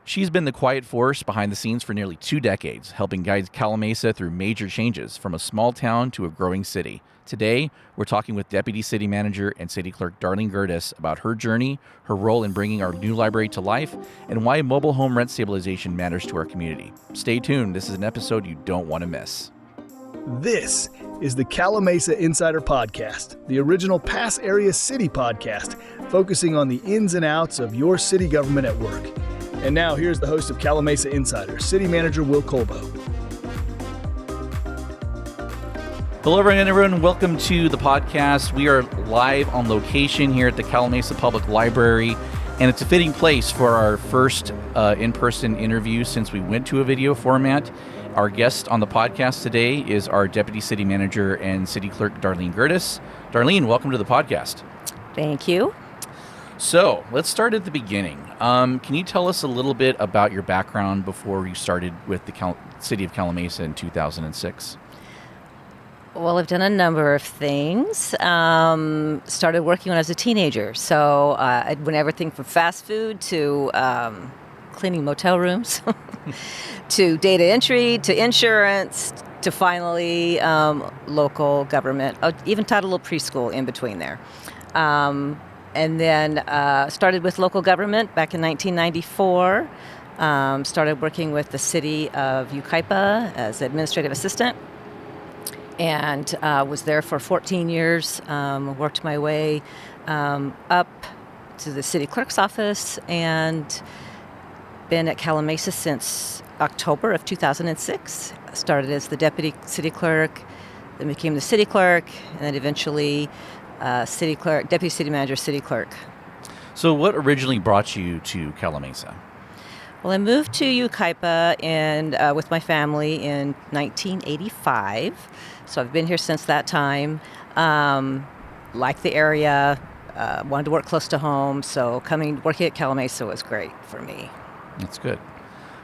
She's been the quiet force behind the scenes for nearly 2 decades, helping guide Calimesa through major changes from a small town to a growing city. Today, we're talking with Deputy City Manager and City Clerk Darlene Gerdes about her journey, her role in bringing our new library to life, and why mobile home rent stabilization matters to our community. Stay tuned. This is an episode you don't want to miss. This is the Calimesa Insider Podcast, the original Pass Area City podcast, focusing on the ins and outs of your city government at work. And now, here's the host of Calimesa Insider, City Manager Will Colbo. Hello, everyone. Welcome to the podcast. We are live on location here at the Calimesa Public Library, and it's a fitting place for our first in-person interview since we went to a video format. Our guest on the podcast today is our Deputy City Manager and City Clerk, Darlene Gerdes. Darlene, welcome to the podcast. Thank you. So let's start at the beginning. Can you tell us a little bit about your background before you started with the City of Calimesa in 2006? Well, I've done a number of things. Started working when I was a teenager. So I went everything from fast food to cleaning motel rooms, to data entry, to insurance, to finally local government. I even taught a little preschool in between there. And then started with local government back in 1994. Started working with the city of Yucaipa as administrative assistant. And was there for 14 years. Worked my way up to the city clerk's office and been at Calimesa since October of 2006. Started as the deputy city clerk, then became the city clerk, and then eventually city clerk, deputy city manager, city clerk. So what originally brought you to Calimesa? Well, I moved to Yucaipa with my family in 1985. So I've been here since that time. Like the area, wanted to work close to home. So working at Calimesa was great for me. That's good.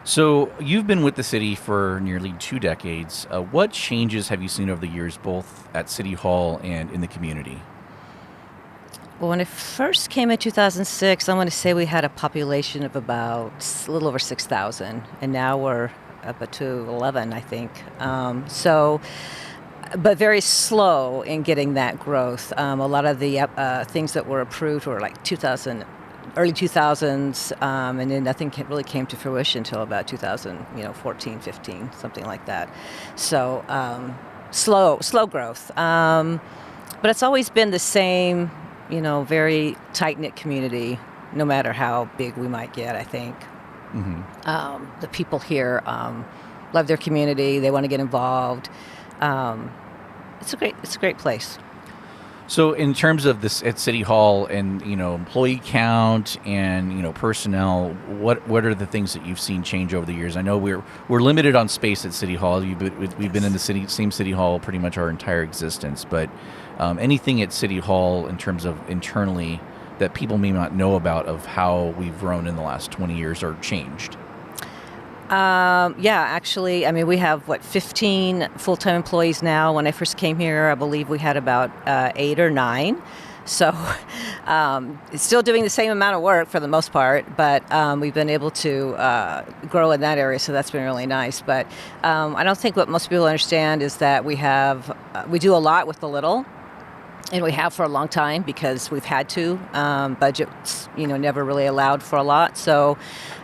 So you've been with the city for nearly 2 decades. What changes have you seen over the years, both at City Hall and in the community? Well, when I first came in 2006, I want to say we had a population of about a little over 6,000, and now we're up to 11, I think. But very slow in getting that growth. A lot of the things that were approved were like early 2000s, and then nothing really came to fruition until about 2014, 15, something like that. So slow growth. But it's always been the same, very tight-knit community, no matter how big we might get, I think. Mm-hmm. The people here love their community. They want to get involved. It's a great place. So in terms of this at City Hall and, employee count and, personnel, what are the things that you've seen change over the years? I know we're limited on space at City Hall. We've been in the same City Hall pretty much our entire existence, but anything at City Hall in terms of internally that people may not know about of how we've grown in the last 20 years or changed? Actually, we have 15 full-time employees now. When I first came here, I believe we had about 8 or 9. So it's still doing the same amount of work for the most part, but we've been able to grow in that area, so that's been really nice. But I don't think what most people understand is that we do a lot with the little. And we have for a long time because we've had to. Budgets, never really allowed for a lot. So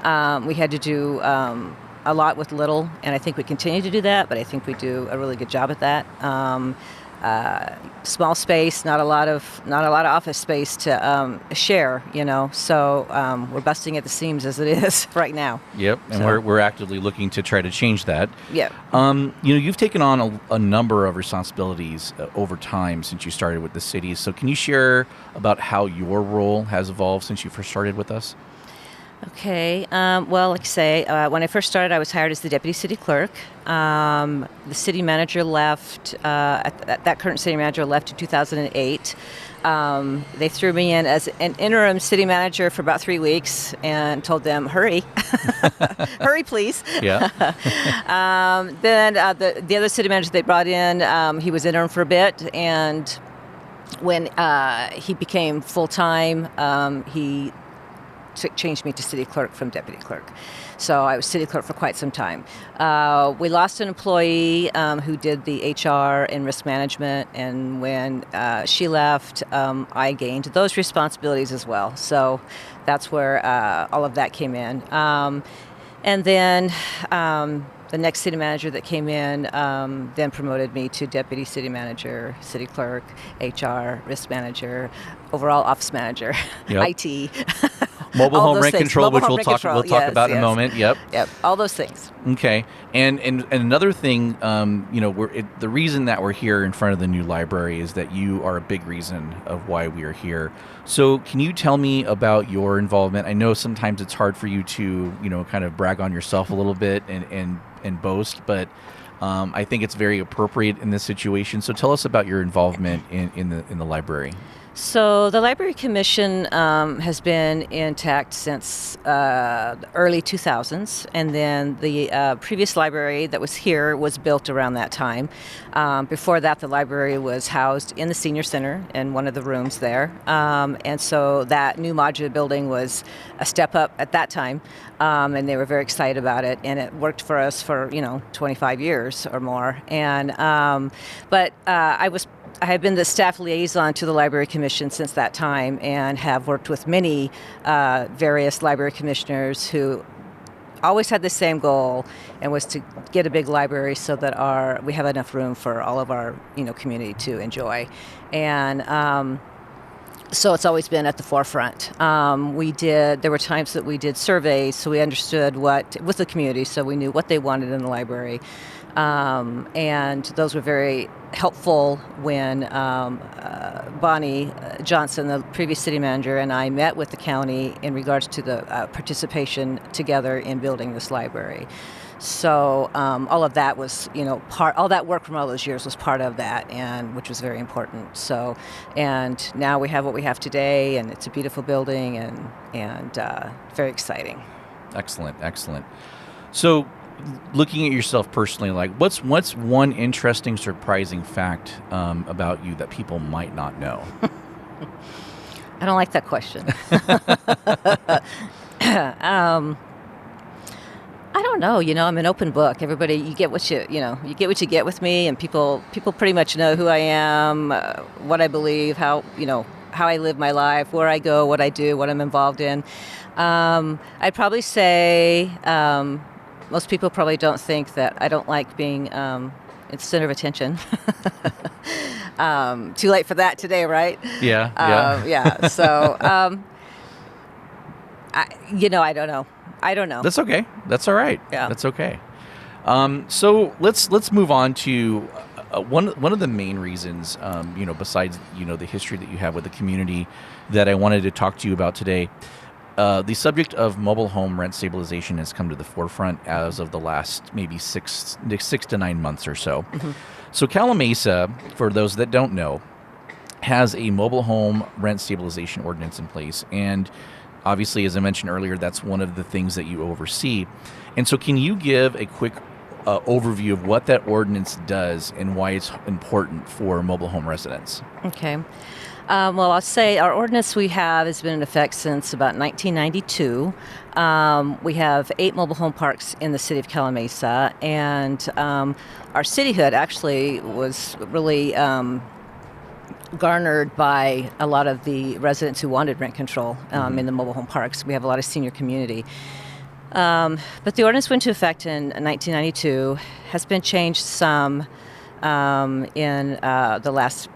we had to do a lot with little, and I think we continue to do that, but I think we do a really good job at that. Small space, not a lot of office space to share, So we're busting at the seams as it is right now. Yep, and we're actively looking to try to change that. Yep. You've taken on a number of responsibilities over time since you started with the city. So can you share about how your role has evolved since you first started with us? Okay. Well, like I say, when I first started, I was hired as the deputy city clerk. The city manager left. That current city manager left in 2008. They threw me in as an interim city manager for about 3 weeks and told them, "Hurry, hurry, please." Yeah. Then the other city manager they brought in, he was interim for a bit, and when he became full time, he changed me to city clerk from deputy clerk. So I was city clerk for quite some time. We lost an employee who did the HR and risk management, and when she left, I gained those responsibilities as well. So that's where all of that came in. And then the next city manager that came in then promoted me to deputy city manager, city clerk, HR, risk manager, overall office manager, Yep. IT. Mobile all home those rent things. control, Mobile which home we'll rent talk control. about in a moment. Yep. Yep. All those things. Okay. And another thing, the reason that we're here in front of the new library is that you are a big reason of why we are here. So can you tell me about your involvement? I know sometimes it's hard for you to, kind of brag on yourself a little bit and boast, but I think it's very appropriate in this situation. So tell us about your involvement in the library. So the Library Commission has been intact since the early 2000s, and then the previous library that was here was built around that time. Before that, the library was housed in the senior center in one of the rooms there, and so that new modular building was a step up at that time, and they were very excited about it, and it worked for us for 25 years or more. And but I have been the staff liaison to the Library Commission since that time, and have worked with many various library commissioners who always had the same goal, and was to get a big library so that we have enough room for all of our community to enjoy. And so it's always been at the forefront. There were times that we did surveys, so we understood with the community, so we knew what they wanted in the library. And those were very helpful when Bonnie Johnson, the previous city manager, and I met with the county in regards to the participation together in building this library. So all of that was, all that work from all those years was part of that, and which was very important. So, and now we have what we have today, and it's a beautiful building, and very exciting. Excellent. So, looking at yourself personally, like what's one interesting, surprising fact about you that people might not know? I don't like that question. I don't know. I'm an open book. Everybody, you get what you get with me, and people pretty much know who I am, what I believe, how I live my life, where I go, what I do, what I'm involved in. I'd probably say most people probably don't think that I don't like being in the center of attention. Too late for that today, right? Yeah. So, I don't know. That's okay. That's all right. Yeah. That's okay. So let's move on to one of the main reasons, besides the history that you have with the community, that I wanted to talk to you about today. The subject of mobile home rent stabilization has come to the forefront as of the last maybe 6 to 9 months or so. Mm-hmm. So Calimesa, for those that don't know, has a mobile home rent stabilization ordinance in place. And obviously, as I mentioned earlier, that's one of the things that you oversee. And so can you give a quick overview of what that ordinance does and why it's important for mobile home residents? Okay. Well, I'll say our ordinance we have has been in effect since about 1992. We have 8 mobile home parks in the city of Calimesa, and our cityhood actually was really garnered by a lot of the residents who wanted rent control in the mobile home parks. We have a lot of senior community. But the ordinance went into effect in 1992, has been changed some in the last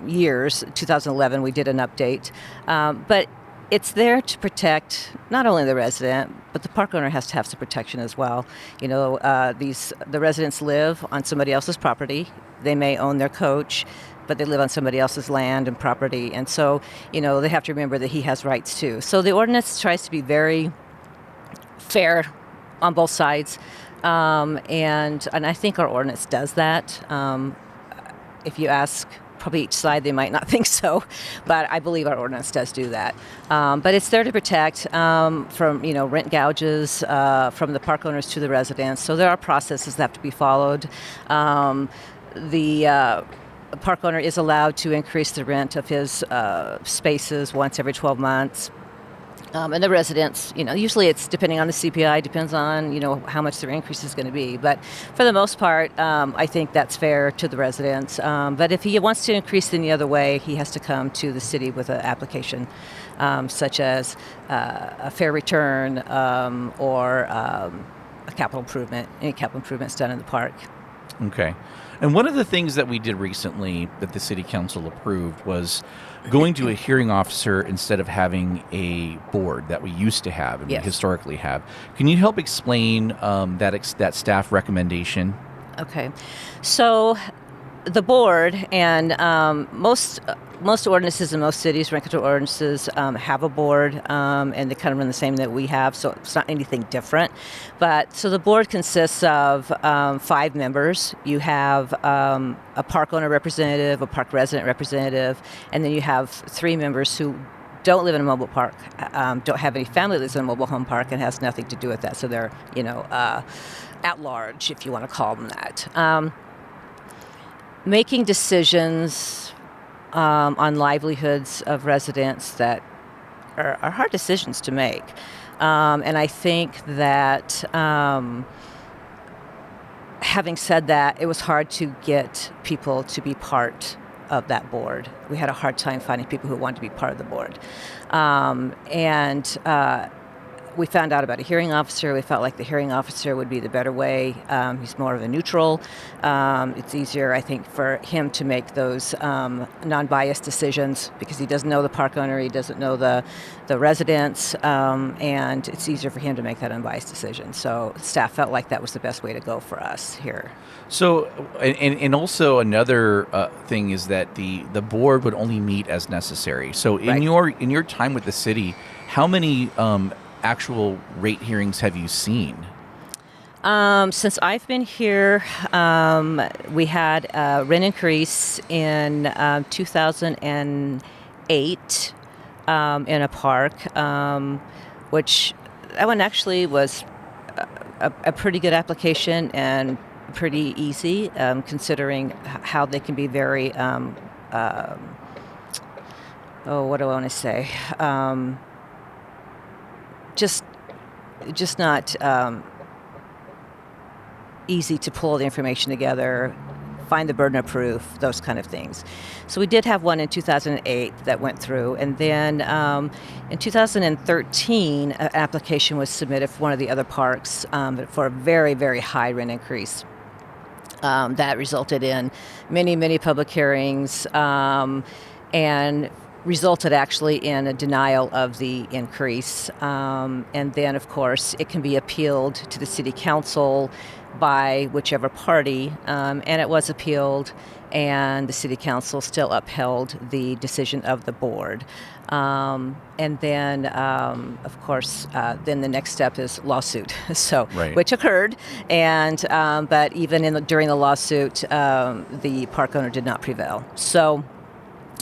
years. 2011 we did an update, but it's there to protect not only the resident, but the park owner has to have some protection as well. The residents live on somebody else's property. They may own their coach, but they live on somebody else's land and property, and so they have to remember that he has rights too. So the ordinance tries to be very fair on both sides. And I think our ordinance does that. If you ask probably each side, they might not think so, but I believe our ordinance does do that. But it's there to protect from rent gouges from the park owners to the residents. So there are processes that have to be followed. The park owner is allowed to increase the rent of his spaces once every 12 months. And the residents, usually it's depending on the CPI, depends on, how much their increase is going to be. But for the most part, I think that's fair to the residents. But if he wants to increase in the other way, he has to come to the city with an application, such as a fair return or a capital improvement, any capital improvements done in the park. Okay. And one of the things that we did recently that the city council approved was going to a hearing officer instead of having a board that we used to have and Yes. we historically have. Can you help explain that staff recommendation? Okay. So the board and most ordinances in most cities, regulatory ordinances, have a board, and they kind of run the same that we have, so it's not anything different. But so the board consists of 5 members. You have a park owner representative, a park resident representative, and then you have 3 members who don't live in a mobile park, don't have any family that lives in a mobile home park, and has nothing to do with that. So they're, at large, if you want to call them that. Making decisions on livelihoods of residents that are hard decisions to make. And I think that having said that, it was hard to get people to be part of that board. We had a hard time finding people who wanted to be part of the board. We found out about a hearing officer. We felt like the hearing officer would be the better way. He's more of a neutral. It's easier, I think, for him to make those non-biased decisions because he doesn't know the park owner, he doesn't know the residents, and it's easier for him to make that unbiased decision. So staff felt like that was the best way to go for us here. So, and also another thing is that the board would only meet as necessary. So in Right. your time with the city, how many actual rate hearings have you seen? Since I've been here, we had a rent increase in 2008 in a park, which that one actually was a pretty good application and pretty easy, considering how they can be very, what do I want to say? Just not easy to pull the information together, find the burden of proof, those kind of things. So we did have one in 2008 that went through, and then in 2013, an application was submitted for one of the other parks for a very, very high rent increase. That resulted in many, many public hearings and resulted actually in a denial of the increase. And then, of course, it can be appealed to the city council by whichever party, and it was appealed, and the city council still upheld the decision of the board. And then, of course, then the next step is lawsuit, Right. which occurred, and but even during the lawsuit, the park owner did not prevail. So.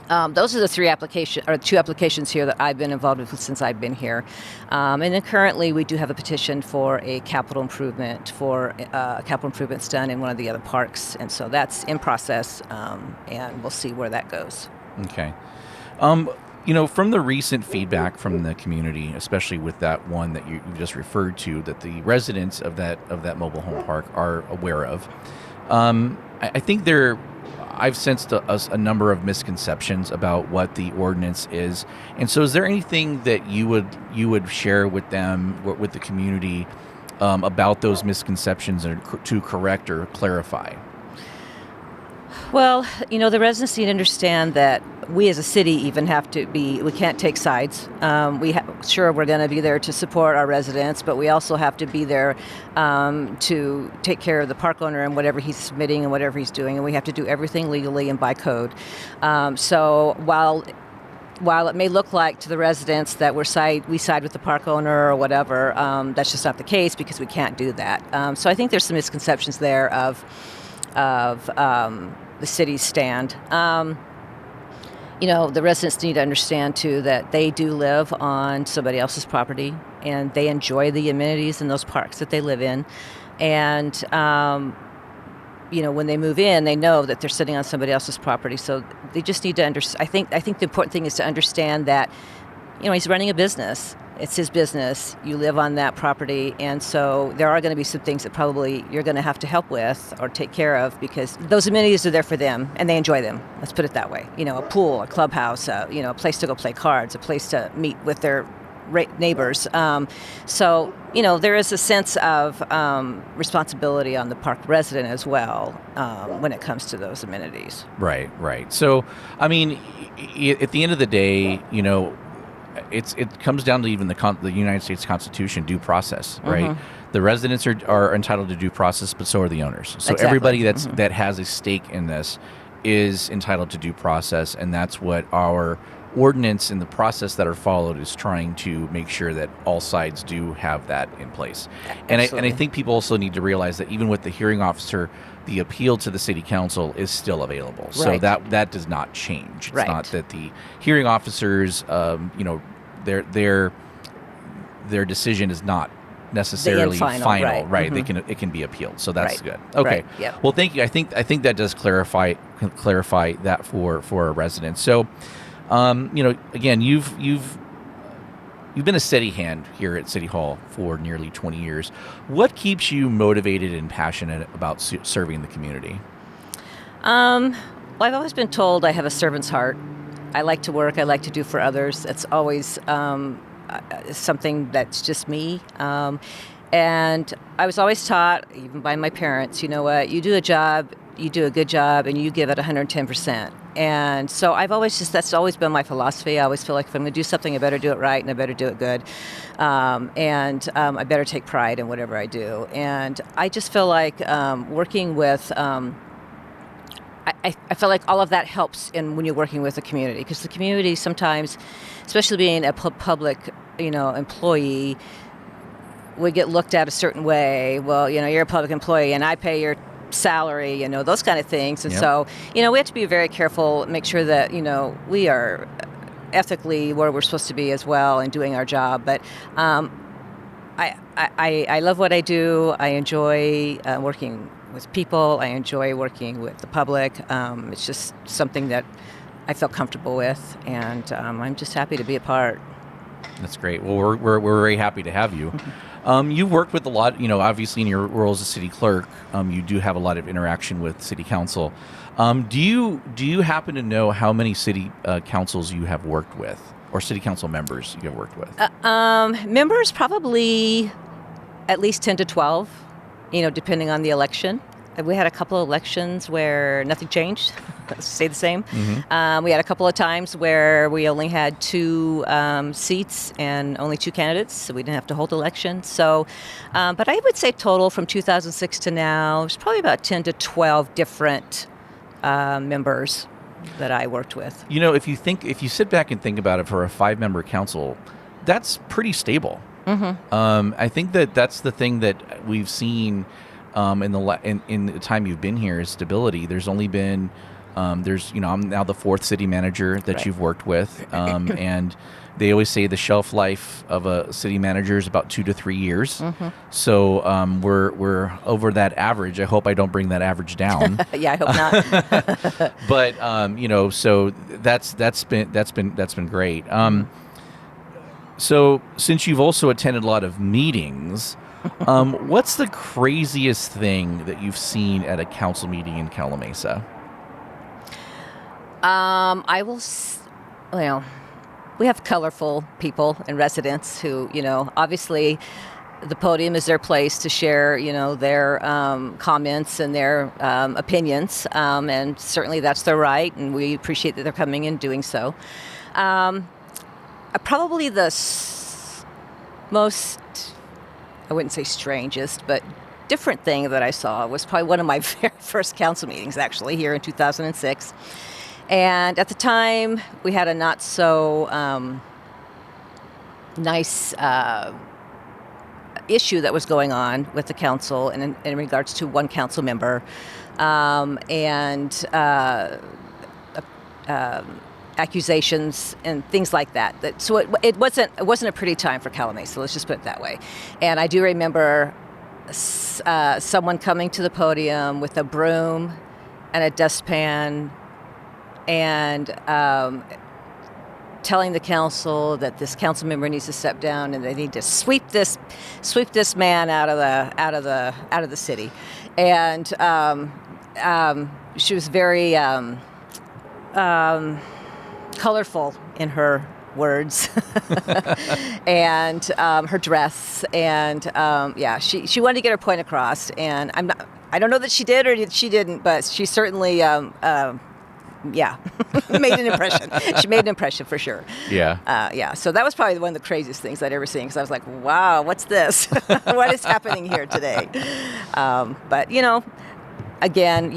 Those are the 2 applications here that I've been involved with since I've been here. And then currently we do have a petition for a capital improvement done in one of the other parks. And so that's in process, and we'll see where that goes. Okay. From the recent feedback from the community, especially with that one that you just referred to, that the residents of that mobile home park are aware of, I think I've sensed a number of misconceptions about what the ordinance is. And so is there anything that you would share with them, with the community, about those misconceptions to correct or clarify? Well, the residents need to understand that we as a city even we can't take sides. Sure, we're going to be there to support our residents, but we also have to be there to take care of the park owner and whatever he's submitting and whatever he's doing, and we have to do everything legally and by code. So while it may look like to the residents that we side with the park owner or whatever, that's just not the case because we can't do that. So I think there's some misconceptions there of the city's stand. The residents need to understand, too, that they do live on somebody else's property, and they enjoy the amenities in those parks that they live in. And, when they move in, they know that they're sitting on somebody else's property. So they just need to understand. I think the important thing is to understand that, he's running a business, It's his business. You live on that property, and so there are going to be some things that probably you're going to have to help with or take care of because those amenities are there for them, and they enjoy them. Let's put it that way. A pool, a clubhouse, a place to go play cards, a place to meet with their neighbors. So there is a sense of responsibility on the park resident as well when it comes to those amenities. Right. So, I mean, at the end of the day, it comes down to even the United States Constitution, due process, right? Mm-hmm. The residents are entitled to due process, but so are the owners. So exactly. Everybody that has a stake in this is entitled to due process, and that's what our ordinance and the process that are followed is trying to make sure that all sides do have that in place. And I think people also need to realize that even with the hearing officer, the appeal to the city council is still available. Right. So that does not change. It's right. not that the hearing officers, their decision is not necessarily final, right? Mm-hmm. It can be appealed, so that's good. Okay, right. Yep. Well, thank you. I think that does clarify that for our residents. So, again, you've been a steady hand here at City Hall for nearly 20 years. What keeps you motivated and passionate about serving the community? Well, I've always been told I have a servant's heart. I like to work. I like to do for others. It's always something that's just me. And I was always taught, even by my parents, you know what, you do a job, you do a good job, and you give it 110%. And so that's always been my philosophy. I always feel like if I'm going to do something, I better do it right, and I better do it good. And I better take pride in whatever I do. And I just feel like working with... I feel like all of that helps when you're working with the community, because the community sometimes, especially being a public, employee, we get looked at a certain way. Well, you're a public employee and I pay your salary, those kind of things. And so, we have to be very careful, make sure that, we are ethically where we're supposed to be as well and doing our job. But I love what I do. I enjoy working with people. I enjoy working with the public. It's just something that I feel comfortable with, and I'm just happy to be a part. That's great. Well, we're very happy to have you. You've worked with a lot, obviously in your role as a city clerk, you do have a lot of interaction with city council. Do you happen to know how many city councils you have worked with, or city council members you have worked with? Members, probably at least 10 to 12. Depending on the election. We had a couple of elections where nothing changed, stayed the same. Mm-hmm. We had a couple of times where we only had 2 seats and only 2 candidates, so we didn't have to hold elections. So, but I would say total from 2006 to now, there's probably about 10 to 12 different members that I worked with. If you sit back and think about it, for a 5-member council, that's pretty stable. Mm-hmm. I think that's the thing that we've seen in the time you've been here is stability. There's only been I'm now the 4th city manager that you've worked with, and they always say the shelf life of a city manager is about 2 to 3 years. Mm-hmm. So we're over that average. I hope I don't bring that average down. Yeah, I hope not. But so that's been great. So, since you've also attended a lot of meetings, what's the craziest thing that you've seen at a council meeting in Calimesa? We have colorful people and residents who, obviously the podium is their place to share, their comments and their opinions, and certainly that's their right, and we appreciate that they're coming and doing so. Probably the most, I wouldn't say strangest, but different thing that I saw was probably one of my very first council meetings, actually, here in 2006. And at the time, we had a not so nice issue that was going on with the council in regards to one council member, and accusations and things like that. So it wasn't a pretty time for Calimesa. Let's just put it that way. And I do remember someone coming to the podium with a broom and a dustpan, and telling the council that this council member needs to step down and they need to sweep this man out of the city, and she was very colorful in her words and her dress, and she wanted to get her point across, and I don't know that she did or she didn't, but she certainly made an impression. She made an impression for sure. Yeah. So that was probably one of the craziest things I'd ever seen, because I was like, wow, what's this? What is happening here today? But, again,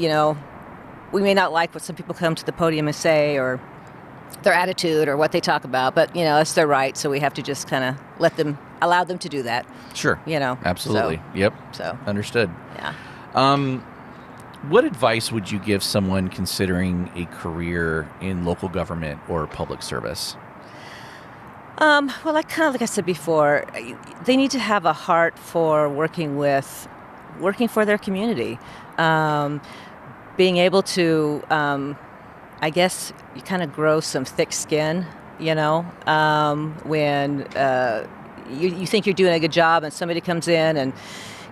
we may not like what some people come to the podium and say, or their attitude, or what they talk about, but, it's their right, so we have to just kind of allow them to do that. Sure. Absolutely. So, yep. So. Understood. Yeah. What advice would you give someone considering a career in local government or public service? Well, like I said before, they need to have a heart for working for their community. Being able to, I guess, you kind of grow some thick skin, when you think you're doing a good job and somebody comes in and,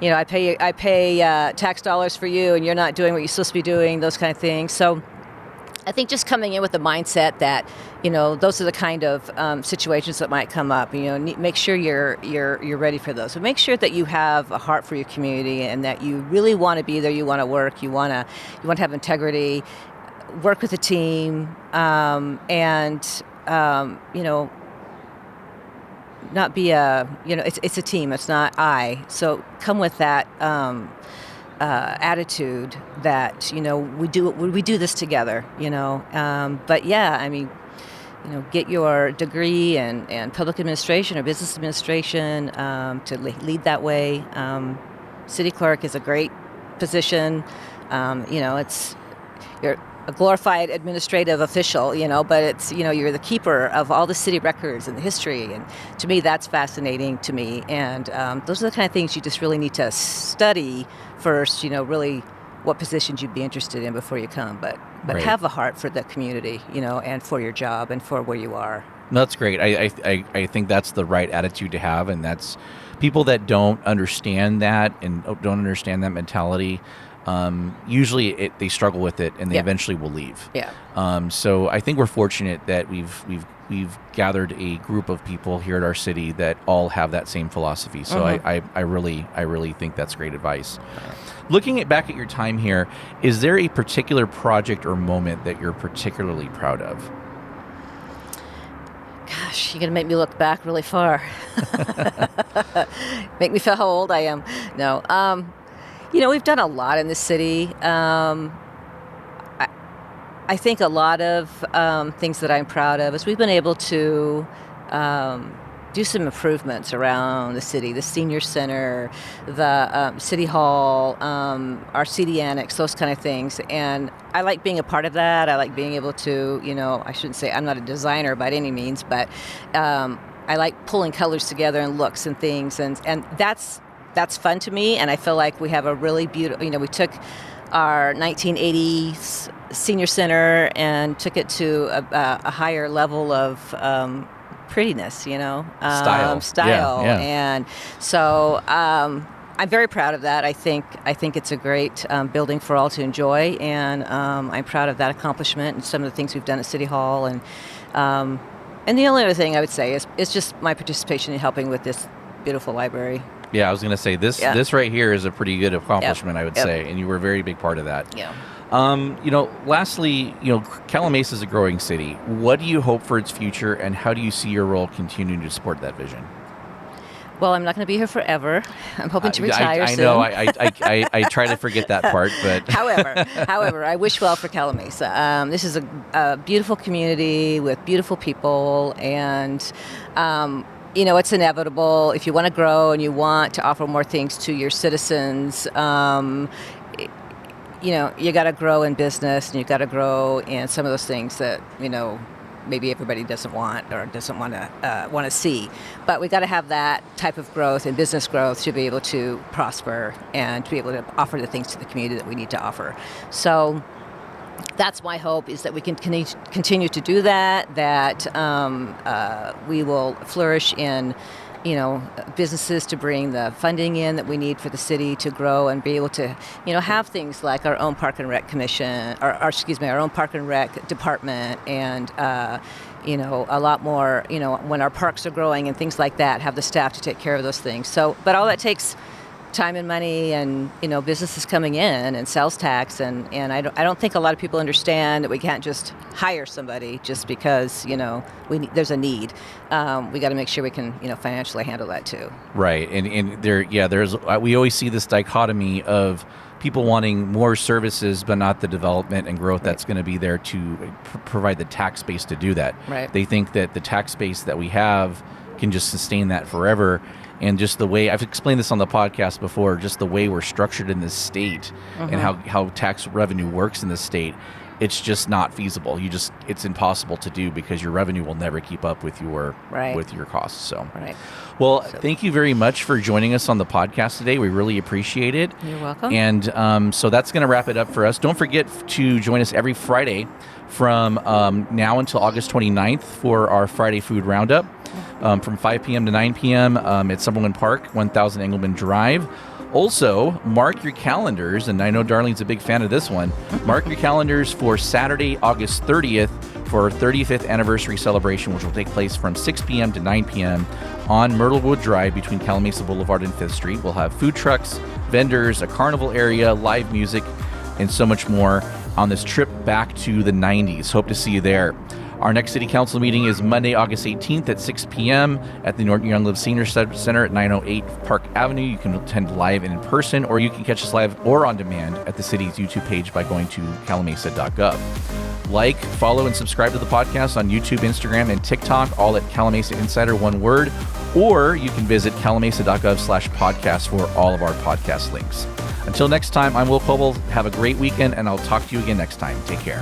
I pay tax dollars for you, and you're not doing what you're supposed to be doing, those kind of things. So I think just coming in with the mindset that, those are the kind of situations that might come up. Make sure you're ready for those. So make sure that you have a heart for your community, and that you really want to be there. You want to work. You want to have integrity. Work with a team, and not be it's a team. It's not I. So come with that attitude that we do this together. But get your degree in public administration or business administration to lead that way. City clerk is a great position. You're a glorified administrative official, but it's, you're the keeper of all the city records and the history. And to me, that's fascinating to me. And those are the kind of things you just really need to study first, really what positions you'd be interested in before you come. But Right. Have a heart for the community, and for your job and for where you are. No, that's great. I think that's the right attitude to have, and that's people that don't understand that and don't understand that mentality. Usually they struggle with it, and they eventually will leave. Yeah. So I think we're fortunate that we've gathered a group of people here at our city that all have that same philosophy. So I really think that's great advice. Looking back at your time here, is there a particular project or moment that you're particularly proud of? Gosh, you're going to make me look back really far. Make me feel how old I am. No. We've done a lot in the city. I think a lot of things that I'm proud of is we've been able to do some improvements around the city, the senior center, the city hall, our CD annex, those kind of things. And I like being a part of that. I like being able to, I shouldn't say I'm not a designer by any means, but I like pulling colors together and looks and things. And that's fun to me. And I feel like we have a really beautiful, we took our 1980s senior center and took it to a higher level of prettiness, style. Yeah. And so I'm very proud of that. I think it's a great building for all to enjoy, and I'm proud of that accomplishment and some of the things we've done at City Hall. And the only other thing I would say is just my participation in helping with this beautiful library. Yeah, I was going to say this right here is a pretty good accomplishment, I would say, and you were a very big part of that. Yeah. Lastly, Calimesa is a growing city. What do you hope for its future, and how do you see your role continuing to support that vision? Well, I'm not going to be here forever. I'm hoping to retire soon. I know. I try to forget that part, but however, I wish well for Calimesa. This is a beautiful community with beautiful people, and it's inevitable. If you want to grow and you want to offer more things to your citizens, you got to grow in business, and you got to grow in some of those things that, maybe everybody doesn't want or doesn't want to see. But we got to have that type of growth and business growth to be able to prosper and to be able to offer the things to the community that we need to offer. So that's my hope, is that we can continue to do that, that we will flourish in, businesses to bring the funding in that we need for the city to grow and be able to, have things like our own Park and Rec Commission, our own Park and Rec Department, and, a lot more, when our parks are growing and things like that, have the staff to take care of those things. So, but all that takes time and money and, businesses coming in and sales tax. And I don't think a lot of people understand that we can't just hire somebody just because, there's a need. We got to make sure we can, financially handle that too. Right. And we always see this dichotomy of people wanting more services, but not the development and growth that's going to be there to provide the tax base to do that. Right. They think that the tax base that we have can just sustain that forever. And just the way, I've explained this on the podcast before, just the way we're structured in this state and how tax revenue works in this state, it's just not feasible. It's impossible to do because your revenue will never keep up with your costs. So, thank you very much for joining us on the podcast today. We really appreciate it. You're welcome. And so that's going to wrap it up for us. Don't forget to join us every Friday from now until August 29th for our Friday Food Roundup. From 5 p.m. to 9 p.m. At Summerlin Park, 1000 Engelman Drive. Also, mark your calendars, and I know Darlene's a big fan of this one. Mark your calendars for Saturday, August 30th for our 35th anniversary celebration, which will take place from 6 p.m. to 9 p.m. on Myrtlewood Drive between Calimesa Boulevard and 5th Street. We'll have food trucks, vendors, a carnival area, live music, and so much more on this trip back to the 90s. Hope to see you there. Our next City Council meeting is Monday, August 18th at 6 p.m. at the Norton Young Live Senior Center at 908 Park Avenue. You can attend live and in person, or you can catch us live or on demand at the city's YouTube page by going to calimesa.gov. Like, follow, and subscribe to the podcast on YouTube, Instagram, and TikTok, all at Calimesa Insider, one word, or you can visit calimesa.gov/podcast for all of our podcast links. Until next time, I'm Will Coble. Have a great weekend, and I'll talk to you again next time. Take care.